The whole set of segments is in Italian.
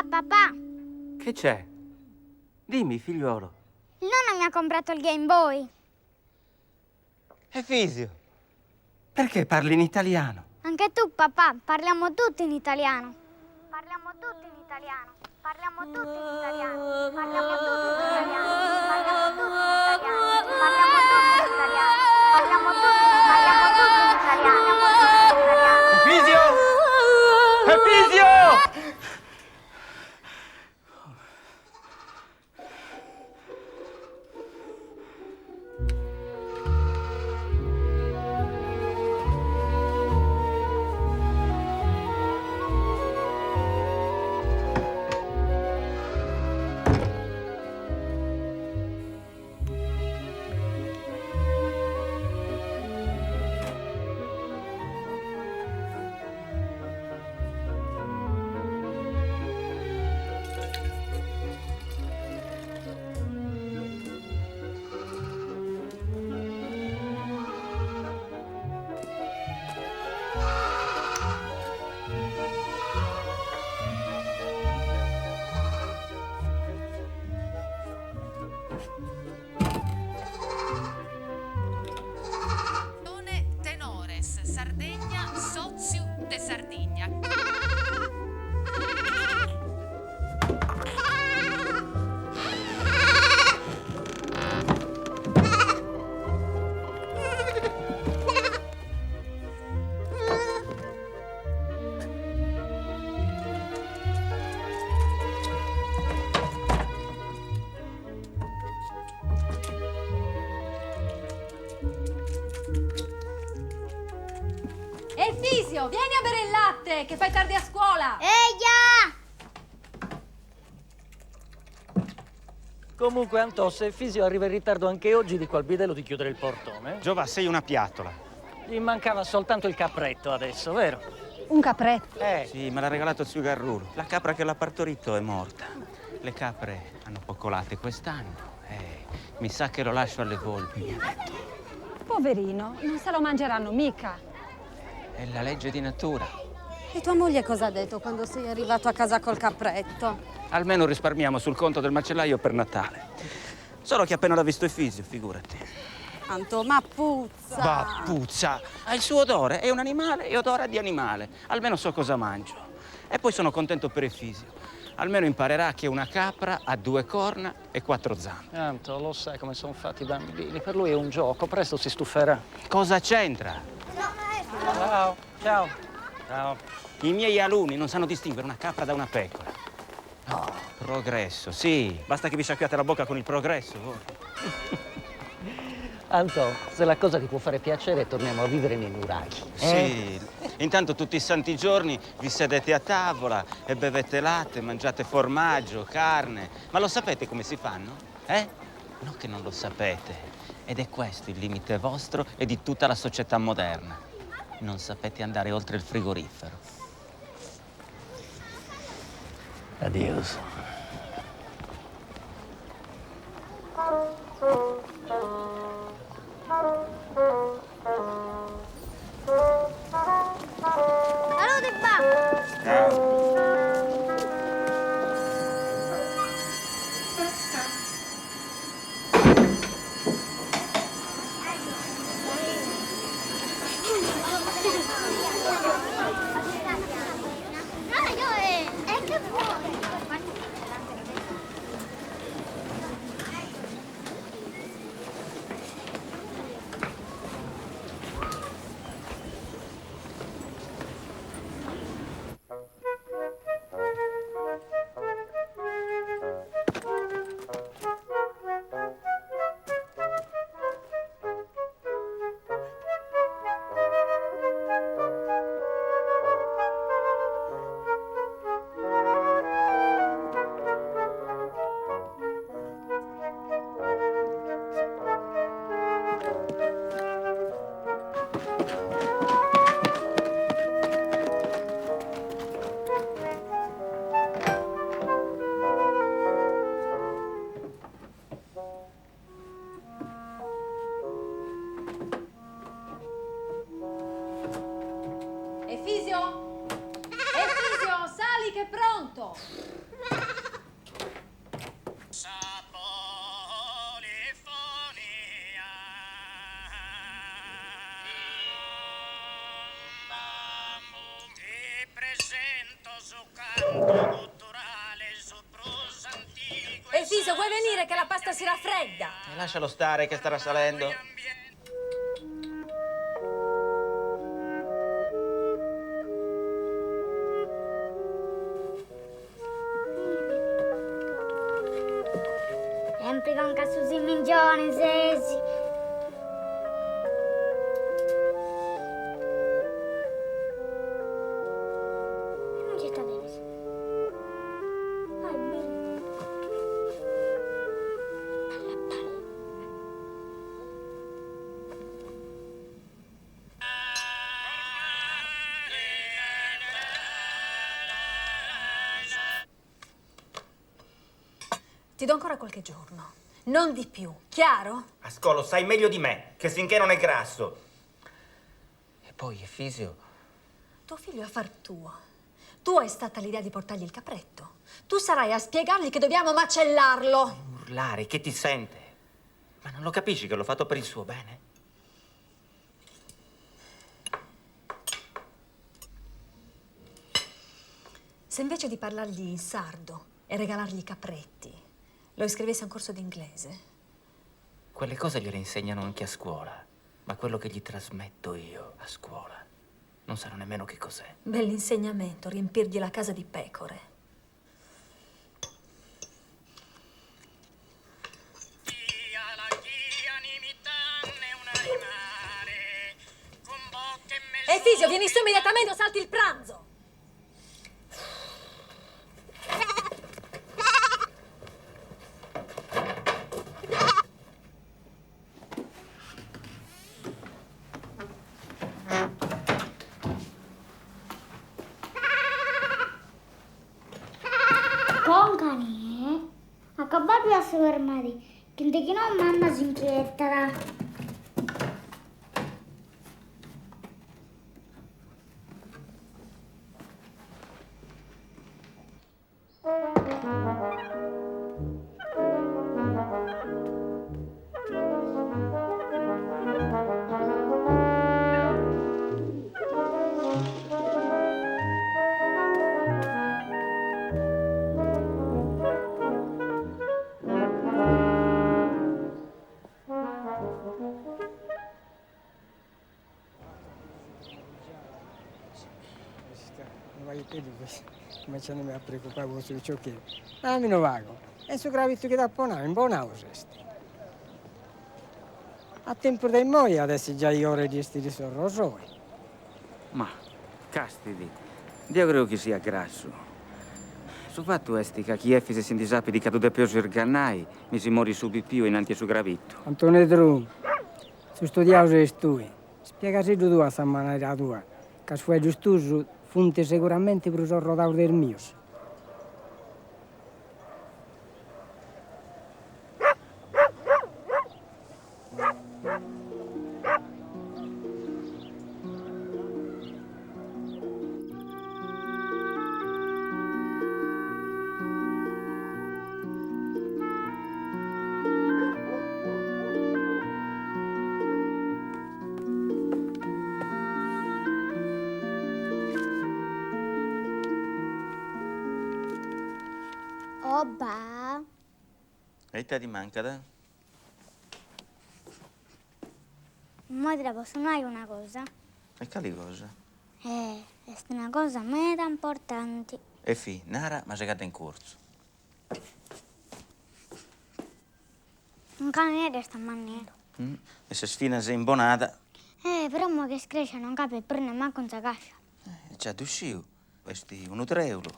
Papà! Che c'è? Dimmi, figliuolo. Il nonno mi ha comprato il Game Boy. Efisio, perché parli in italiano? Anche tu, papà, parliamo tutti in italiano. Parliamo tutti in italiano. Parliamo tutti in italiano. Parliamo tutti in italiano. Parliamo tutti in italiano. Parliamo tutti in italiano. Parliamo tutti in italiano. Efisio! Efisio! Tenores, Sardegna, Soziu de Sardigna. Efisio, vieni a bere il latte, che fai tardi a scuola! Eia! Comunque, Antò, se Efisio arriva in ritardo anche oggi, dico al bidello di chiudere il portone. Giova, sei una piattola. Gli mancava soltanto il capretto adesso, vero? Un capretto. Sì, me l'ha regalato zio Garrulo. La capra che l'ha partorito è morta. Le capre hanno poco latte quest'anno. Mi sa che lo lascio alle volpi, mi ha detto. Poverino, non se lo mangeranno mica. È la legge di natura. E tua moglie cosa ha detto quando sei arrivato a casa col capretto? Almeno risparmiamo sul conto del macellaio per Natale. Solo che appena l'ha visto Efisio, figurati. Anto, ma puzza! Va, puzza! Ha il suo odore, è un animale e odora di animale. Almeno so cosa mangio. E poi sono contento per Efisio. Almeno imparerà che una capra ha 2 corna e 4 zampe. Antò, lo sai come sono fatti i bambini. Per lui è un gioco, presto si stuferà. Cosa c'entra? Ciao, ciao. Ciao. I miei alunni non sanno distinguere una capra da una pecora. Oh, progresso, sì. Basta che vi sciacquiate la bocca con il progresso, voi. Antò, se la cosa ti può fare piacere, torniamo a vivere nei nuraghi. Sì. Intanto tutti i santi giorni vi sedete a tavola e bevete latte, mangiate formaggio, carne. Ma lo sapete come si fanno? No che non lo sapete. Ed è questo il limite vostro e di tutta la società moderna. Non sapete andare oltre il frigorifero. Adios. Salute, babbo! Che vuoi? Efisio? Efisio, sali che è pronto! Efisio, vuoi venire che la pasta si raffredda? Lascialo stare che starà salendo. Sempre con cazzo si mingione, sesi. Non c'è sta bene. Vai, bene. Ti do ancora qualche giorno, non di più, chiaro? Ascolo, sai meglio di me, che finché non è grasso. E poi, Efisio, Tuo figlio è affar tuo. Tu hai stata l'idea di portargli il capretto. Tu sarai a spiegargli che dobbiamo macellarlo. urlare, che ti sente? Ma non lo capisci che l'ho fatto per il suo bene? Se invece di parlargli in sardo e regalargli i capretti, lo iscrivessi a un corso d'inglese. Quelle cose gliele insegnano anche a scuola, ma quello che gli trasmetto io a scuola non sanno nemmeno che cos'è. Bell'insegnamento, riempirgli la casa di pecore. Efisio, vieni su immediatamente o salti il pranzo! Concani, acabbar più a fermare, che no mamma si inquietterà. Cominciano a preoccupare su ciò che mi non vago e su gravito che da ponare in buona usesti a tempo dei moi adesso già io ore di sti sorrosoi Ma, castidi, io credo che sia grasso. Su fatto esti che chi effi se si indisapi di caduta più sul gannai, mi si mori su più innanti su gravitto. Antone Drum su studiavo e stui spiegasi tu a sta maniera tua che su è giusto funte sicuramente per usare rodare del mio. Oba. E te ti manca, da? Mo te la posso dire una cosa? E cali cosa? È una cosa mega importante. E fi, nara, ma segata in corso. Un cane di sta maniera. E se sfina sei imbonata, Però mo che scresce non capi prendere manco un cascia. già tu sciu, questi 1 3 euro.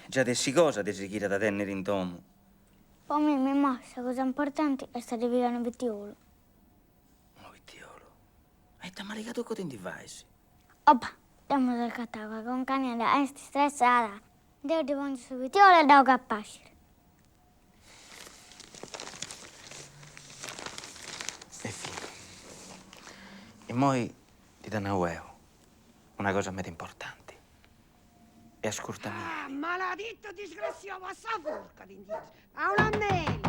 Già dessi cosa desi chira da tenere in tomo. Poi mi mossa, cosa importante è stata via un vittiolo. Un vittiolo. E ti maricato cosa ti fai? Opa, andiamo dal cattavo con cane da esti stressata. Devo di pongere su vittiolo e devo cappascere. E fi. E moi ti danno a ueo. una cosa meno importante. E ascoltami. Ah, maledetto disgraziato, passa la forca d'indietro. Paolammeli!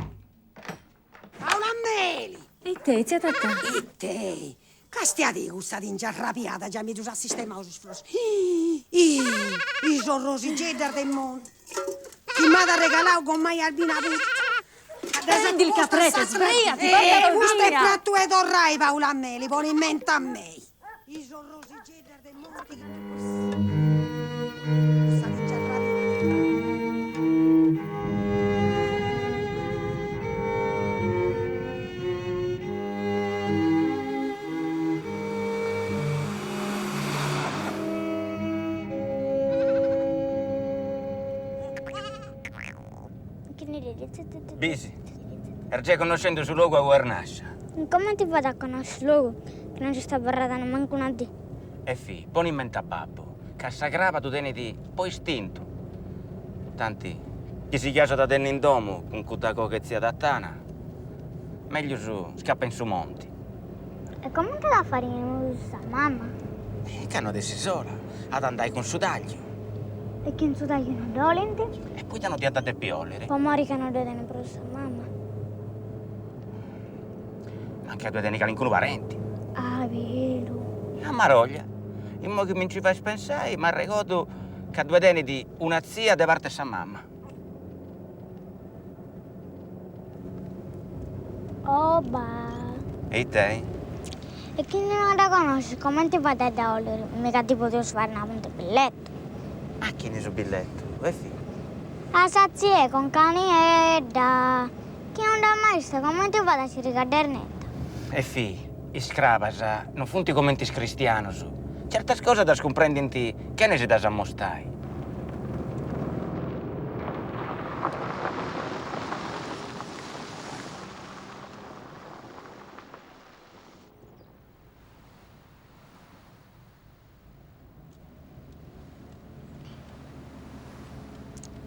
Paolammeli! E te, zia Tatà? E te? Che stiate questa tingia arrabbiata, già mi tu a sistemare sui sfrosi. I sorrosi geder del mondo. Chi mi ha regalato con mai albina puzza. Prendi il capretto, sbrigati, questo è per tu e torrai, Paolammeli, poni in mente a me. I sorrosi geder del mondo. Questa tingia arrabbiata. Che ne ridi? Bisi, erge conoscendo sul luogo a Guarnascia. Come ti vado a conoscere il luogo? Che non ci sta parlando manco una di. E fi, poni in mente a babbo, che a Sagrava tu teniti poi istinto. Tanti, chi si chiasa da tenere in domo con cutaco che zia Tattana, meglio su, scappa in su monti. E come te la fare in sta mamma? Che hanno adesso sola, ad andare con su taglio. E chi in suo taglio non dolente? E poi ti hanno diatate piolere. Poi mori che non deve per sta mamma. Anche a due deni calincunu parenti. Ah, vero. A Maroglia, in modo che mi ci fai pensare, mi ricordo che a due deni di una zia da parte sa mamma. Oh, bah. E te? E chi non la conosce, come ti fate da olere? Mica ti potevo fare una punta biglietto. A chi ne so biglietto? E fi? A sazie con caniera. Chi non l'ha mai visto, come ti fate a cercare netta? E fi, iscravasa, non funti commenti cristianos. Certe cose da scomprendenti che ne si da sammostai.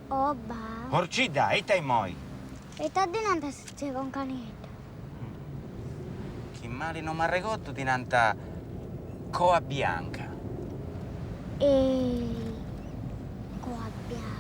Oh, bah. Orcida, e te moi? E te dinanzi a sazie con caniera. Chi male non mi ha ricordo dinanzi coa bianca. E... qua bianca.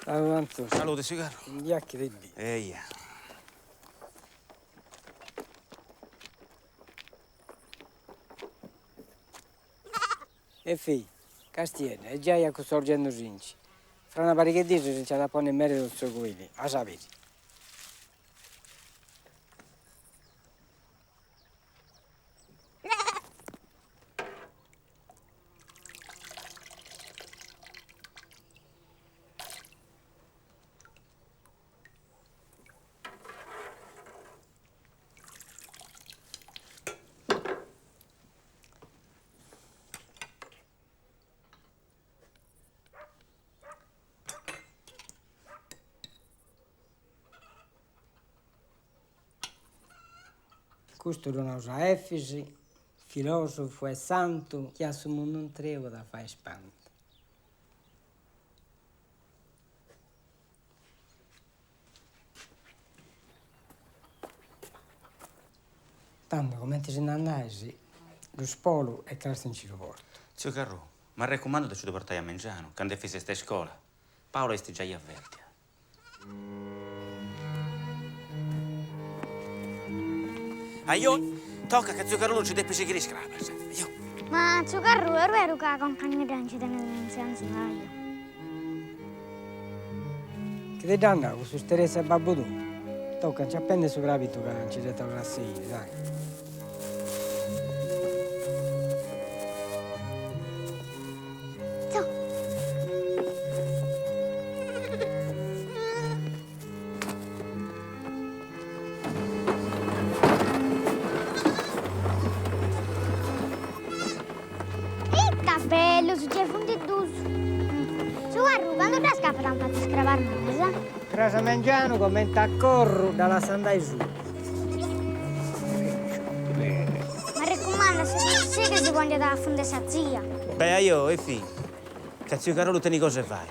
Ciao Antonio. Salute, sigaro. Gli occhi di lì. Eia. E figli, Castiene, e già ecco sorgendo sinci. Fra una parecchia di si c'è da pone in merito al suo guidi, a sapere. Questo non usa Efisi, filosofo e santo, che a suo mondo non treva da fare spanto. Tanto come ti se ne andasi, lo spolo è classe in ciroporto. Zio Carru, mi raccomando che ci devo portare a mangiare, quando è stai a scuola. Paolo sti già gli avverti. Aio, tocca che zio Carlo non ci deve seguire scrapa. Aio. Ma suo carro è vero che con caniera non ci tiene in senso io. Che ti danno questo sterese a babbo tu? Tocca, ci appende sopra che non ci deve la sera, dai. Bello, su c'è fondi d'uso. Zuarru, quando ti scappa da un pezzo di scrivere? Crasa mangiano come t'accorro dalla sandai su. Ma raccomando, se sì che si può andare a fondere sa zia. Beh, io, e fi. Cazzo, caro, te cosa fai?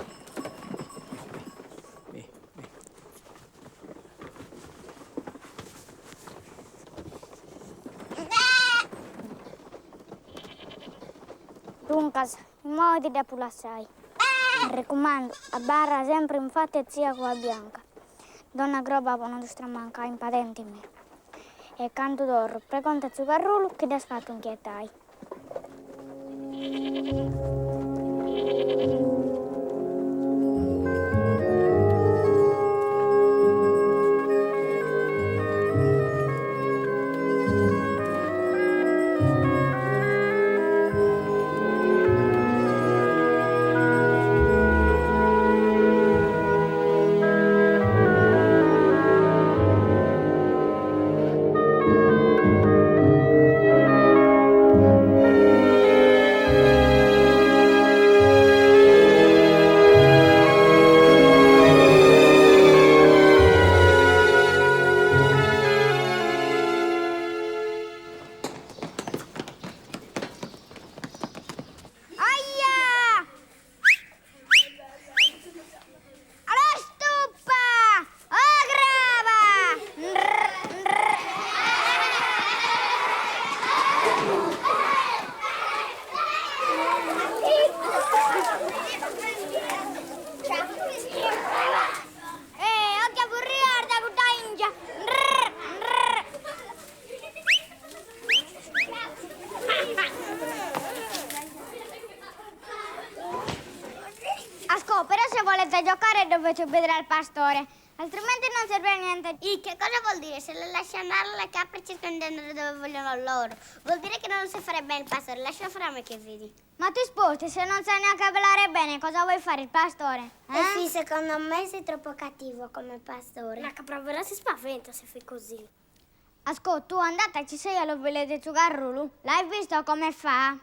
Dunque, muoviti da pulassai. Mi raccomando, a barra sempre infatti e zia con la bianca. Donna groba non ti stramanca, impatente me. E canto d'oro, preconta zuccarrullo che da sfatto inquietai. Però se volete giocare dovete obbedire al pastore, altrimenti non serve a niente. E che cosa vuol dire? Se le lascia andare le capre cercano di andare dove vogliono loro. Vuol dire che non si farebbe bene il pastore, lascia fare a me che vedi. Ma tu sposti, se non sai neanche parlare bene, cosa vuoi fare il pastore? E sì, secondo me sei troppo cattivo come pastore. La capra vera si spaventa se fai così. Ascolta, tu andata ci sei all'ovile di Zuccarrulu? L'hai visto come fa?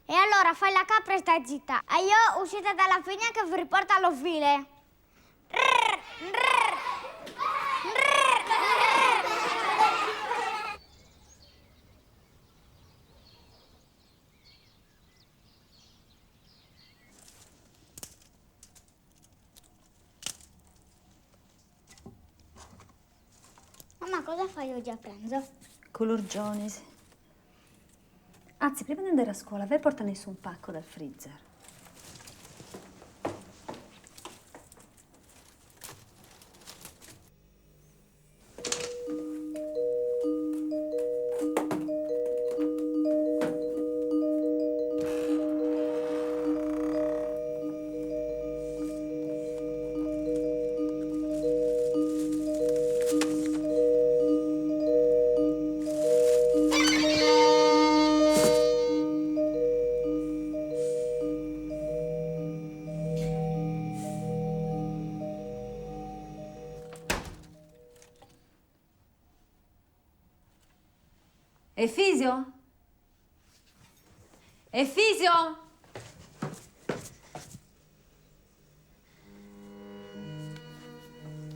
E allora fai la capra e stai zitta. E io uscite dalla figlia che vi riporta all'ovile. Mamma, cosa fai oggi a pranzo? Colorgione. Anzi, prima di andare a scuola, vai e portane su un pacco dal freezer. Efisio? Efisio?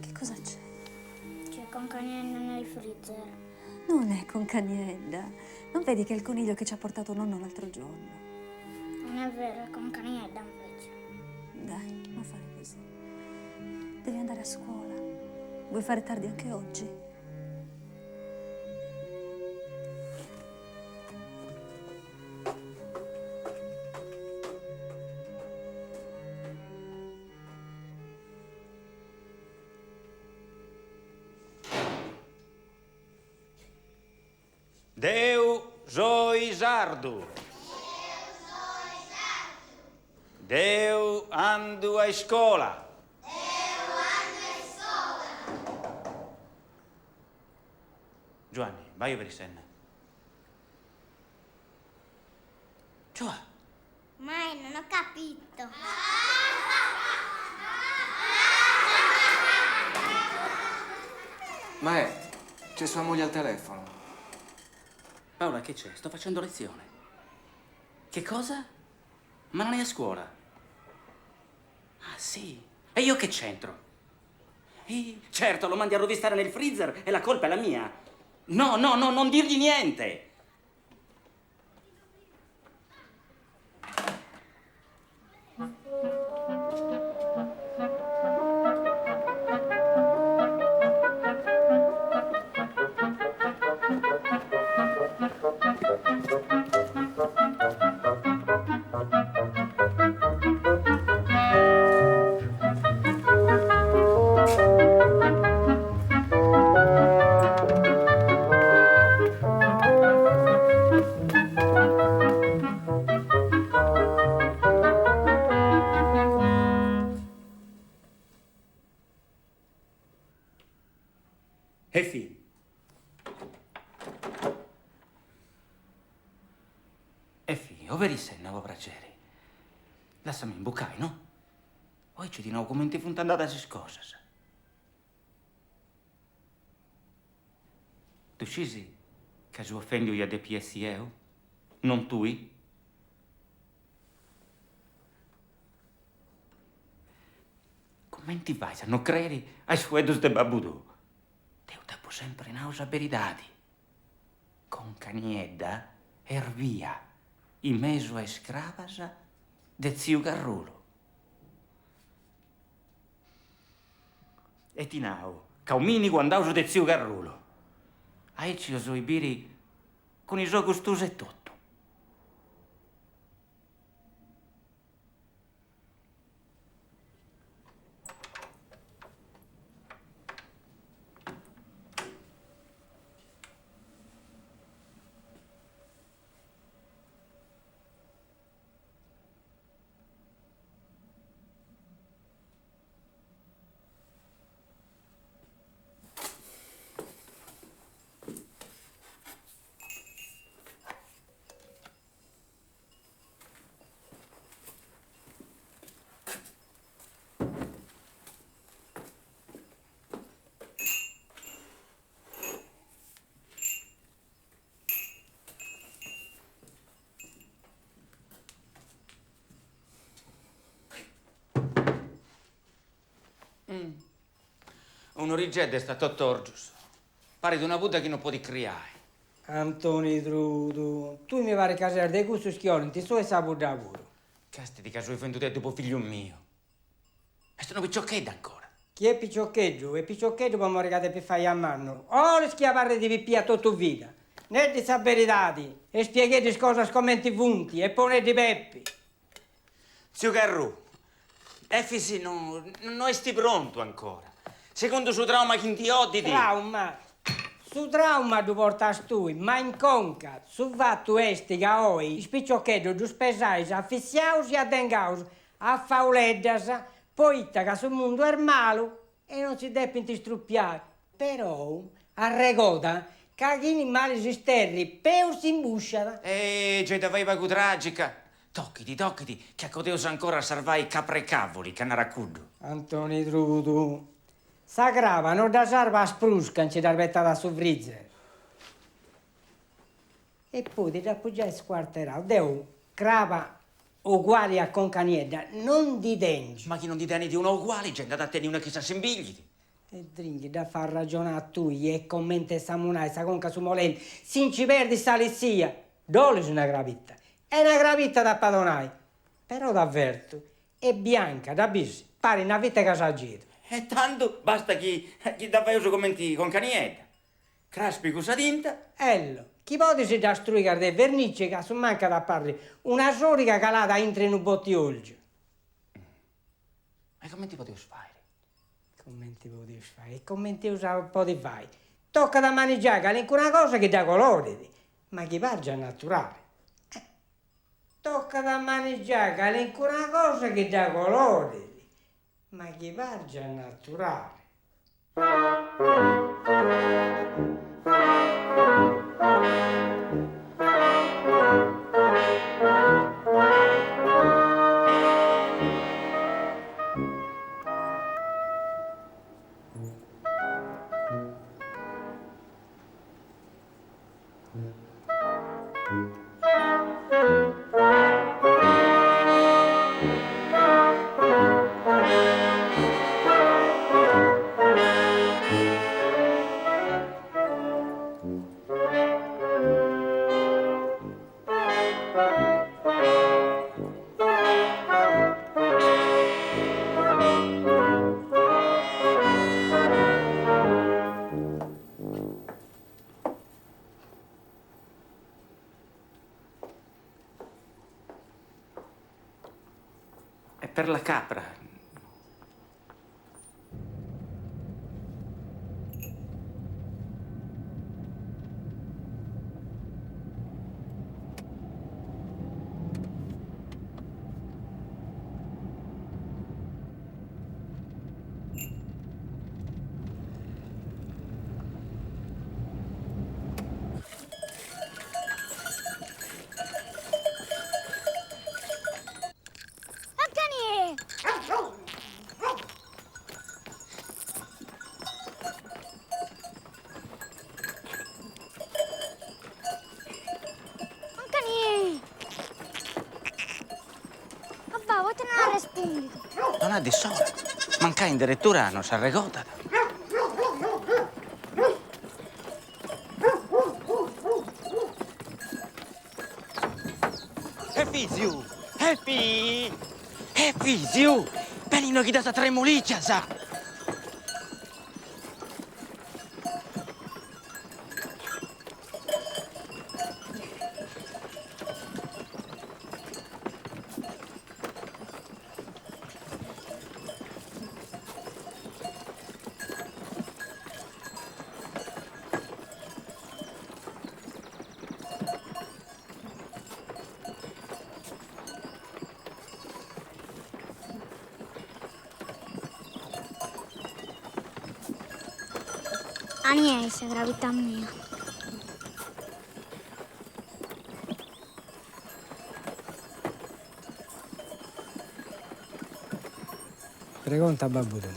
Che cosa c'è? C'è concaniello nel freezer. Non è con Caniella. Non vedi che è il coniglio che ci ha portato nonno l'altro giorno? Non è vero, è concaniello invece. Dai, non fare così. Devi andare a scuola. Vuoi fare tardi anche oggi? Deu zoisardu. Deu andu a scuola. Giovanni, vai per il senna. Giovanni. Mai, non ho capito. Ma c'è sua moglie al telefono. Paola, che c'è? Sto facendo lezione. Che cosa? Ma non è a scuola. sì? E io che c'entro? Certo, lo mandi a rovistare nel freezer e la colpa è la mia. No, no, no, non dirgli niente. Effi. Effi, overi sei, nuovo piacere. Lasciami imbucare, no? Poi ci di nuovo come ti funta andata queste cose. Tu scisi che ci offendi io de PSEO? Non tui? Come ti vai se non credi ai suedos de babudù? Io devo sempre nausa veridadi. Con caniedda ervia in mezzo a scravasa de zio Garrulo. E ti nau, caumini quandauso de zio Garrulo. Ai ci oso i biri con i suoi gustosi e tutto. Un origedde è stato torgius. Pare di una Buddha che non può di criare. Antoni Trudu, tu mi pare casare dei gusti schioli, ti so e sapo lavoro. Casti di caso hai venduto dopo figlio mio. E sono picciocchedda ancora. Chi è piccioccheggio? E piccioccheggio può morire per fare a mano. O le schiavare di pippia tutta vita. Ne di saberidadi. E spiegate cosa scommetti punti. E ponete peppi. Zio Garru, Efisi non esti pronto ancora. Secondo suo trauma che ti odditi. Trauma? Su trauma tu portas tu, ma in conca. Su fatto esti che oi, spiccioccheggio giù spesais, affissiaus e addengaus, a fauleddas, poi che sul mondo è malo e non si deve struppiare. Però, a regoda, caghini mali sisterri, peus in busciata. C'è da vaiva tragica. Tocchiti, che a codeus ancora salvai capre cavoli, canaracuddo. Antoni Trudu, sagrava non da sarva a sprusca, non ci darbettata su freezer. E poi ti appoggiai squarterato, deu, crava uguali a concaniedda, non di denti. Ma chi non ti tieni di una uguale, c'è andata a tenere una che sa sembigliti. E dringhi da far ragionare a tu, e commente samunai, sa conca su molenti, sin ci perdi salizia, dole su una gravitta. È una gravitta da padonai, però d'avverto, è bianca, da bis, pare una vita che sa giro. E tanto basta chi davvero su commenti con canietta. Craspi cosa tinta. Ello, chi può si da struicare de vernice che su manca da parli, una sorica calata entra in un bottiolgio. E come ti potevi fare? Come ti potevi fare? E come ti potevi fare? Tocca da mangiare, che è una cosa che dà colore, ma chi parla è naturale. Tocca da mangiare, che è una cosa che dà colore, ma chi parla è naturale. per la capra. Non ha di soldi. Manca in direttura non si arregota. E fiziu! E fiziu! Benino chi da sta tremuliccia, sa! Agnese, gravità mia. Pregunta Babbudo.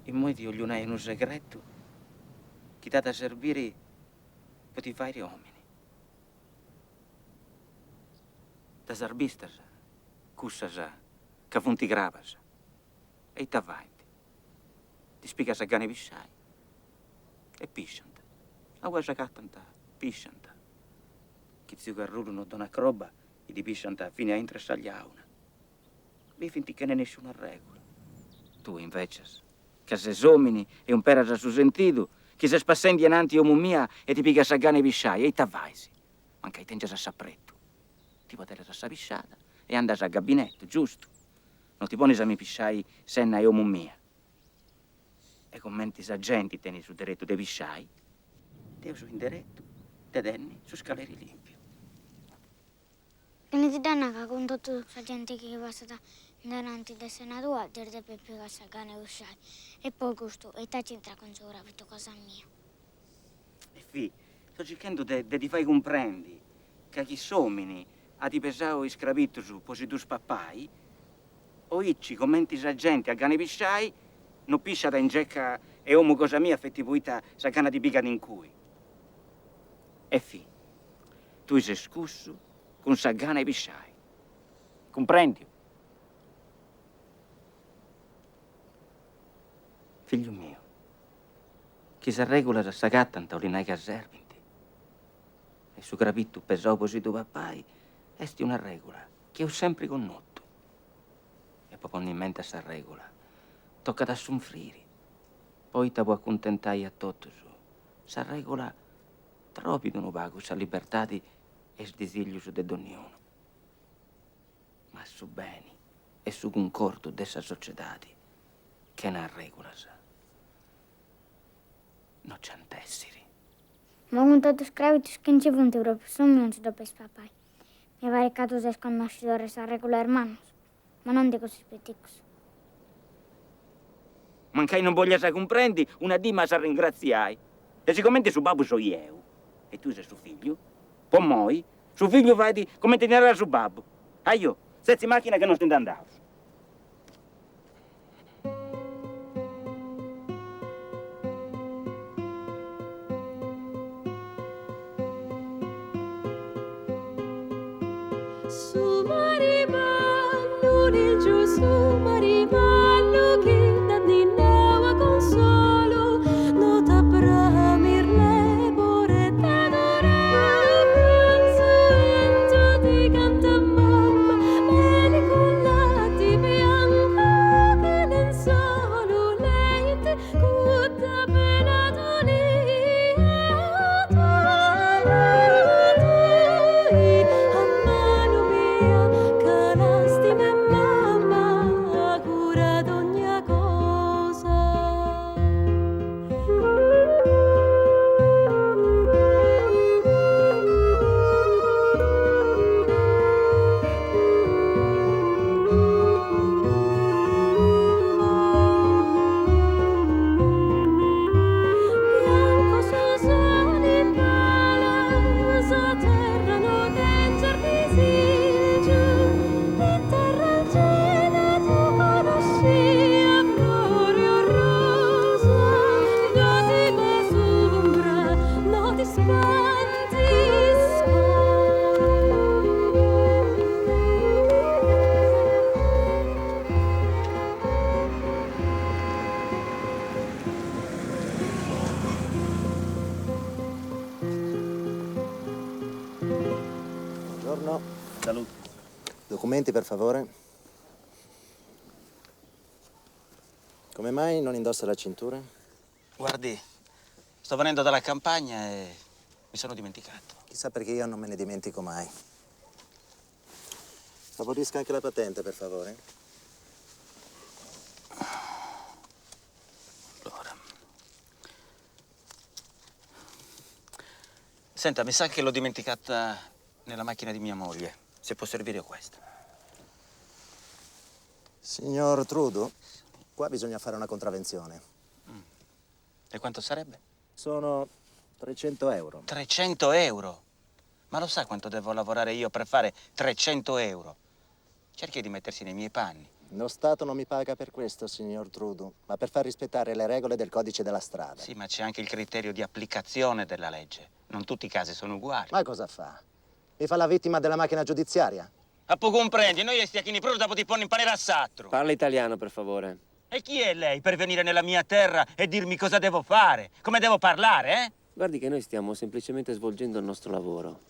E moi ti voglio un segreto che dà da servire per i vari uomini. Da sarbistas, cussas, che funti gravas, e t'avanti. Ti spiega a gane visciai, e piscianta. A guasa cattanta, piscianta. Chi zio garrudo non dona croba, e di piscianta fine a intressagliauna. Vi finti che ne nessuna regola. Tu invece, che sei uomini e un pera su sentido, che se spassendi innanti a mia e ti piga a gane visciai, e t'avvaisi. Manca i tenges a sapretto. Ti potere a sapisciata e andas a gabinetto, giusto? Non ti poni a mi pisciai senna e mia. E commenti sa gente teni su diretto de pisciai, te su indiretto, te denni su scaleri limpio. E ne ti danno che con tutta la gente che passa davanti da senatua, dire per più che sa gane uscire. E poi questo, e ti c'entra con sopra, per cosa mia. E fi, sto cercando di fai comprendi che chi somini a ti pesao i scravitto su posi tu pappai, o icci commenti sa gente a gane pisciai, non piscia da ingecca e omo cosa mia effettivuita sa gana di piga in cui. E fi, tu sei scusso con sa gana e pisciai. Comprendi? Figlio mio, chi si regola da sagatanta o linai che servinti. E su gravitto pesao così tu pappai, esti una regola che ho sempre connotto. E poi in mente sta regola, tocca da soffrire. Poi ti può accontentai a tutto su. Sa regola troppi non vago sa libertà e il desiglio su de ognuno. Ma su beni e su concordo dessa società che è una regola sa. Non c'antessiri. Ma con tutto scravito che ci punti proprio, sono non ci dopo papai. Mi pare che tu sei sconosciuto sa regola hermanos, ma non di così speticos. Mancai non voglia sa comprendi, una dima sa ringraziai. E siccome su babbo so io, e tu sei suo figlio, poi moi, suo figlio vai di come tenere su babbo. Ah io, senza macchina che non sto andando. Su mariballo nel giù, su mariballo che t'andinava consolo, non t'avrà mirle bore t'adorare, penso ti canta mamma, bene con la ti Documenti, per favore. Come mai non indossa la cintura? Guardi, sto venendo dalla campagna e mi sono dimenticato. Chissà perché io non me ne dimentico mai. Favorisca anche la patente, per favore. Allora. Senta, mi sa che l'ho dimenticata nella macchina di mia moglie. Se può servire questa. Signor Trudu, qua bisogna fare una contravvenzione. E quanto sarebbe? Sono 300 euro. 300 euro? Ma lo sa quanto devo lavorare io per fare 300 euro? Cerchi di mettersi nei miei panni. Lo Stato non mi paga per questo, signor Trudu, ma per far rispettare le regole del codice della strada. Sì, ma c'è anche il criterio di applicazione della legge. Non tutti i casi sono uguali. Ma cosa fa? Mi fa la vittima della macchina giudiziaria? A poco comprendi, noi stiamo in proprio dopo ti ponno in panera a sattro. Parla italiano, per favore. E chi è lei per venire nella mia terra e dirmi cosa devo fare? Come devo parlare, eh? Guardi che noi stiamo semplicemente svolgendo il nostro lavoro.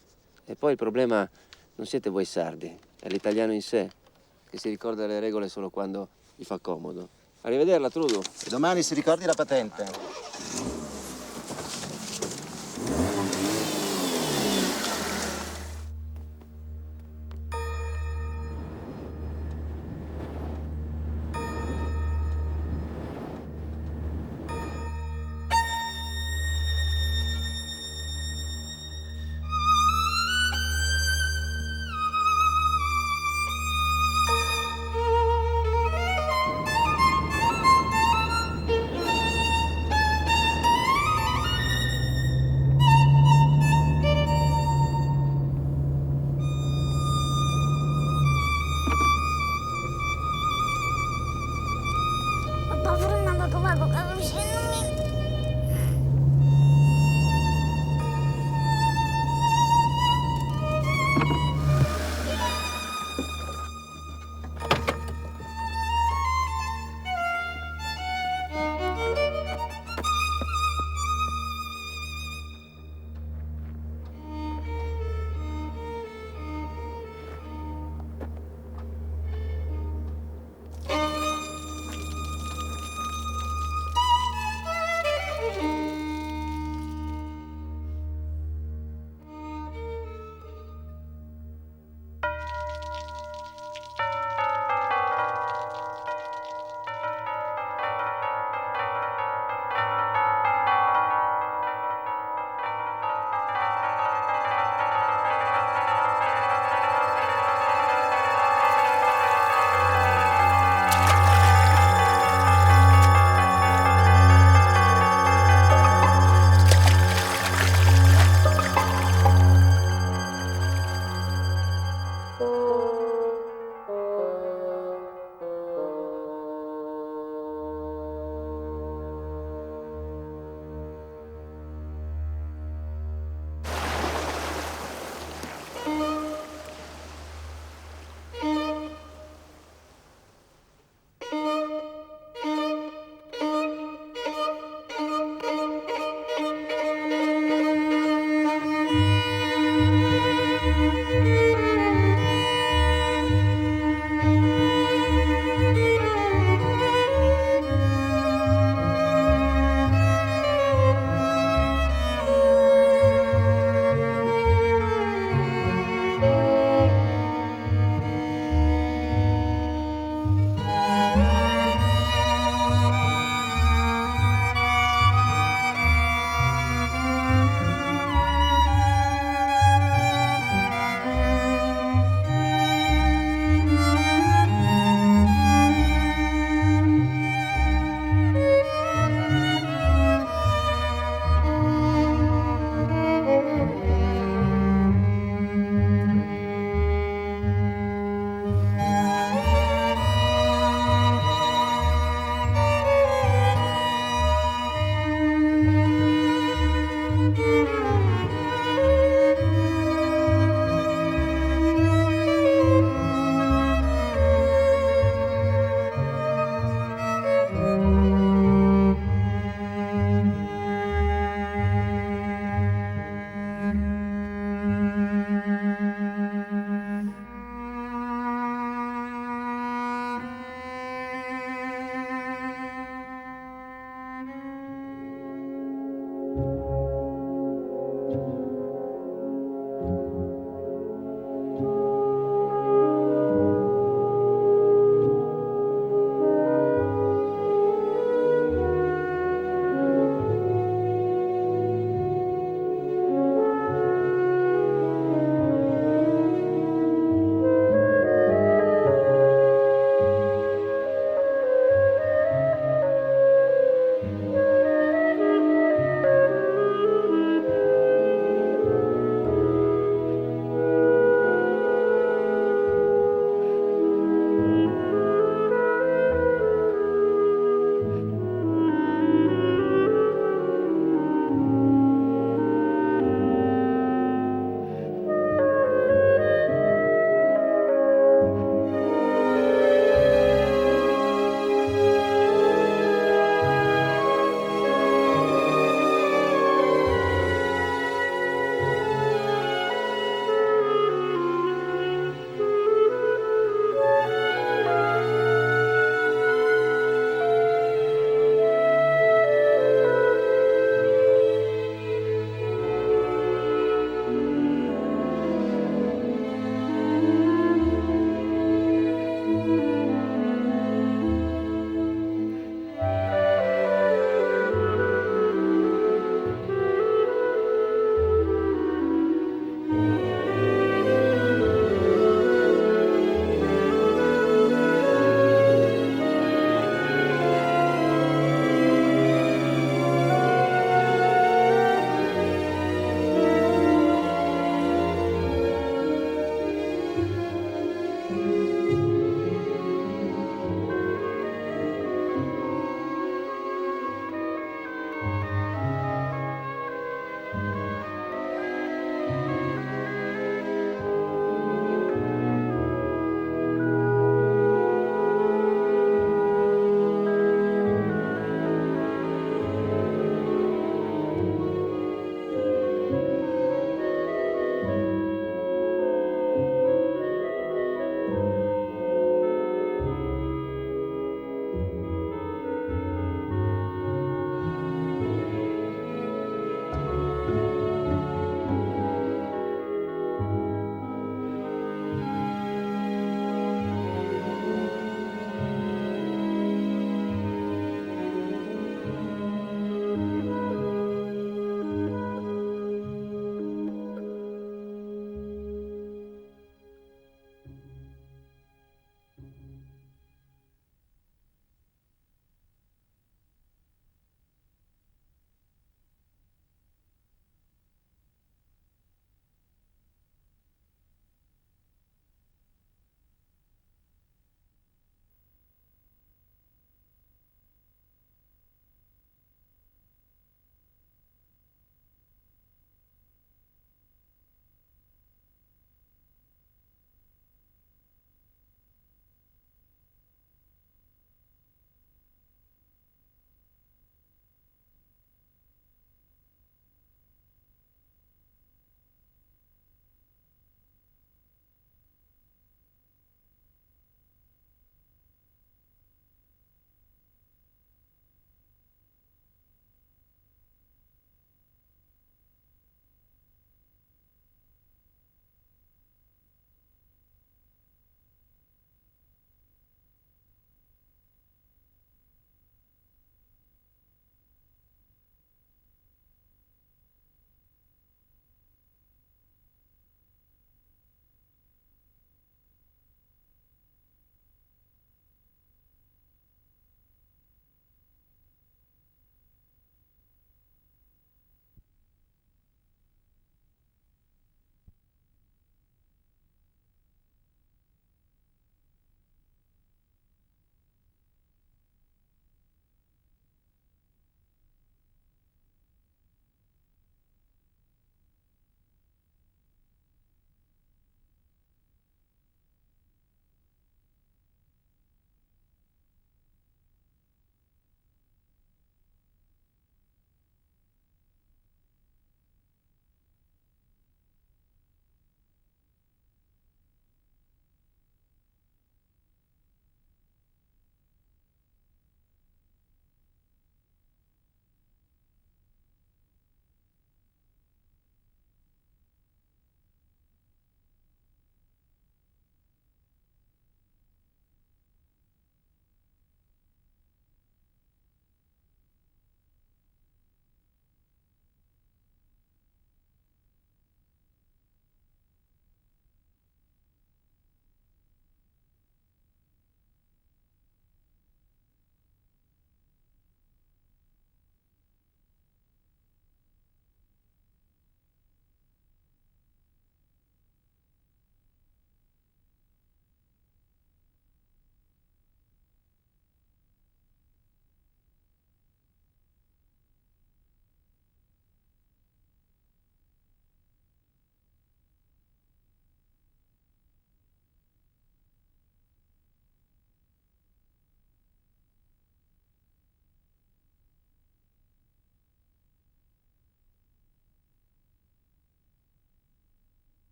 E poi il problema non siete voi sardi, è l'italiano in sé, che si ricorda le regole solo quando gli fa comodo. Arrivederla, Trudu. E domani si ricordi la patente. Papà, pernah bago-bago kalau sini.